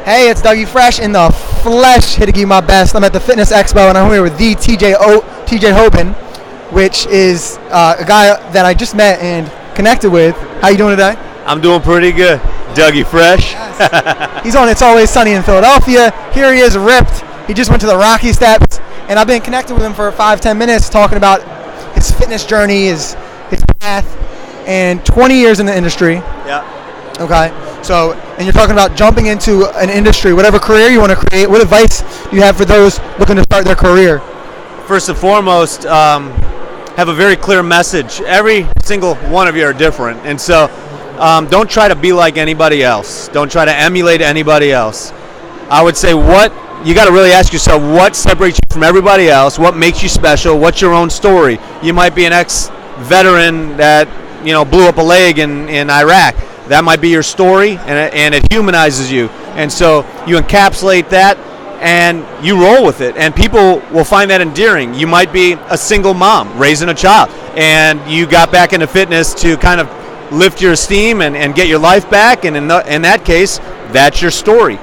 Hey, it's Dougie Fresh in the flesh, here to give you my best. I'm at the Fitness Expo, and I'm here with the TJ Hoban, which is a guy that I just met and connected with. How you doing today? I'm doing pretty good. Dougie Fresh. Yes. He's on It's Always Sunny in Philadelphia. Here he is, ripped. He just went to the Rocky Steps, and I've been connected with him for 5-10 minutes talking about his fitness journey, his path, and 20 years in the industry. Yeah. Okay, so, and you're talking about jumping into an industry, whatever career you want to create. What advice do you have for those looking to start their career? First and foremost, have a very clear message. Every single one of you are different, and so don't try to be like anybody else. Don't try to emulate anybody else. I would say you got to really ask yourself what separates you from everybody else, what makes you special, what's your own story. You might be an ex-veteran that blew up a leg in Iraq. That might be your story, and it humanizes you. And so you encapsulate that, and you roll with it. And people will find that endearing. You might be a single mom raising a child, and you got back into fitness to kind of lift your esteem and get your life back. And in that case, that's your story.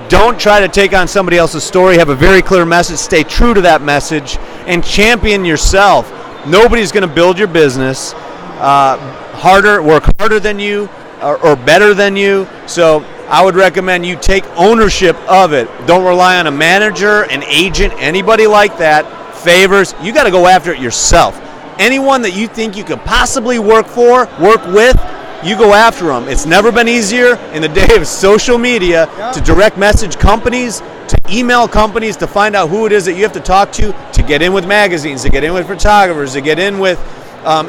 Don't try to take on somebody else's story. Have a very clear message. Stay true to that message, and champion yourself. Nobody's going to build your business work harder than you, or better than you. So I would recommend you take ownership of it. Don't rely on a manager, an agent, anybody like that. Favors. You got to go after it yourself. Anyone that you think you could possibly work with, you go after them. It's never been easier in the day of social media to direct message companies, to email companies, to find out who it is that you have to talk to get in with magazines, to get in with photographers, to get in with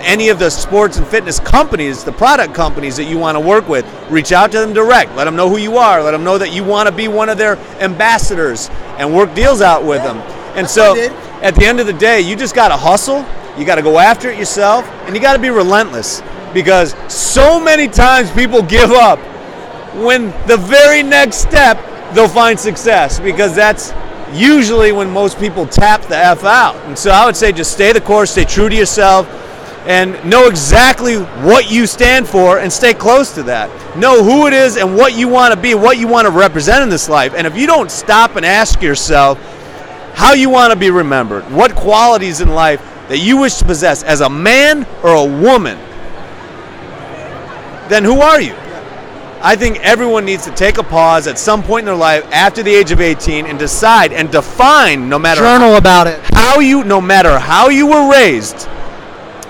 any of the sports and fitness companies, the product companies that you want to work with. Reach out to them direct. Let them know who you are. Let them know that you want to be one of their ambassadors and work deals out with them. And so at the end of the day, you just got to hustle. You got to go after it yourself, and you got to be relentless, because so many times people give up when the very next step they'll find success, because that's usually when most people tap the F out. And so I would say just stay the course, stay true to yourself, and know exactly what you stand for and stay close to that. Know who it is and what you want to be, what you want to represent in this life. And if you don't stop and ask yourself how you want to be remembered, what qualities in life that you wish to possess as a man or a woman, then who are you? I think everyone needs to take a pause at some point in their life after the age of 18 and decide and define, journal about it. No matter how you were raised,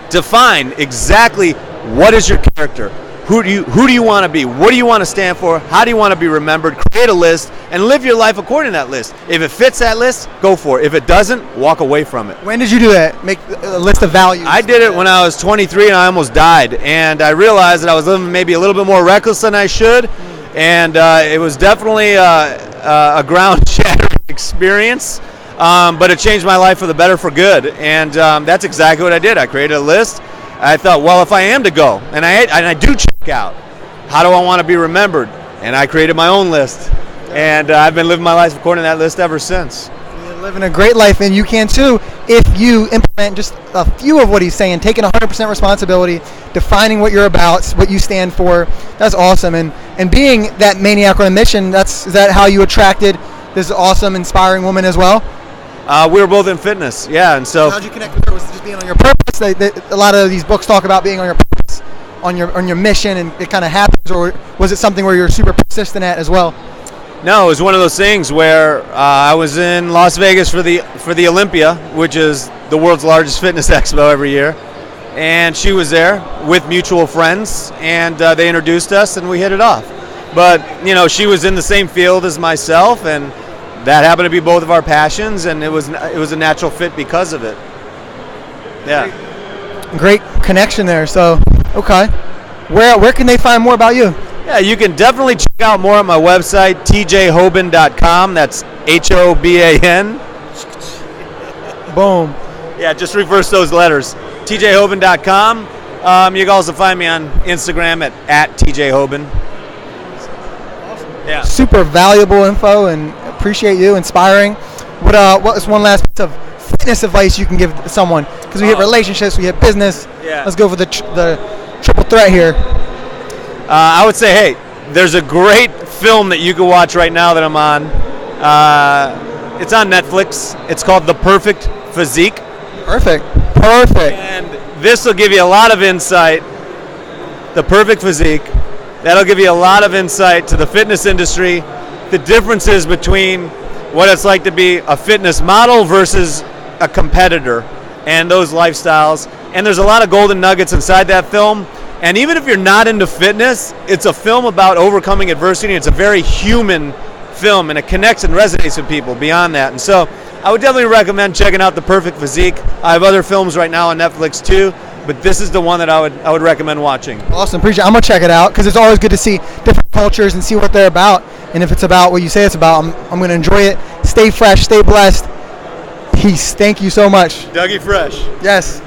define exactly what is your character. Who do you want to be? What do you want to stand for? How do you want to be remembered? Create a list and live your life according to that list. If it fits that list, go for it. If it doesn't, walk away from it. When did you do that? Make a list of values? I did it when I was 23 and I almost died. And I realized that I was living maybe a little bit more reckless than I should. And it was definitely a ground-shattering experience. But it changed my life for the better, for good. And that's exactly what I did. I created a list. I thought, well, if I am to go, and I do check out, how do I want to be remembered? And I created my own list. And I've been living my life according to that list ever since. You're living a great life, and you can too if you implement just a few of what he's saying, taking 100% responsibility, defining what you're about, what you stand for. That's awesome. And being that maniac on a mission, is that how you attracted this awesome, inspiring woman as well? We were both in fitness, yeah, and so. How'd you connect with her? Was it just being on your purpose? A lot of these books talk about being on your purpose, on your mission, and it kind of happens. Or was it something where you're super persistent at as well? No, it was one of those things where I was in Las Vegas for the Olympia, which is the world's largest fitness expo every year, and she was there with mutual friends, and they introduced us, and we hit it off. But she was in the same field as myself, and that happened to be both of our passions, and it was a natural fit because of it. Yeah. Great connection there. So, okay. Where can they find more about you? Yeah, you can definitely check out more on my website, tjhoban.com. That's HOBAN. Boom. Yeah, just reverse those letters. tjhoban.com. You can also find me on Instagram at tjhoban. Awesome. Yeah. Super valuable info, and appreciate you, inspiring. What is one last piece of fitness advice you can give someone? Because we hit relationships, we hit business. Yeah. Let's go for the triple threat here. I would say, hey, there's a great film that you can watch right now that I'm on. It's on Netflix. It's called The Perfect Physique. Perfect. And this will give you a lot of insight. The Perfect Physique. That'll give you a lot of insight to the fitness industry, the differences between what it's like to be a fitness model versus a competitor, and those lifestyles. And there's a lot of golden nuggets inside that film. And even if you're not into fitness, it's a film about overcoming adversity. It's a very human film, and it connects and resonates with people beyond that. And so I would definitely recommend checking out The Perfect Physique. I have other films right now on Netflix too, but this is the one that I would recommend watching. Awesome. Appreciate it. I'm going to check it out because it's always good to see different cultures and see what they're about. And if it's about what you say it's about, I'm going to enjoy it. Stay fresh. Stay blessed. Peace. Thank you so much. Dougie Fresh. Yes.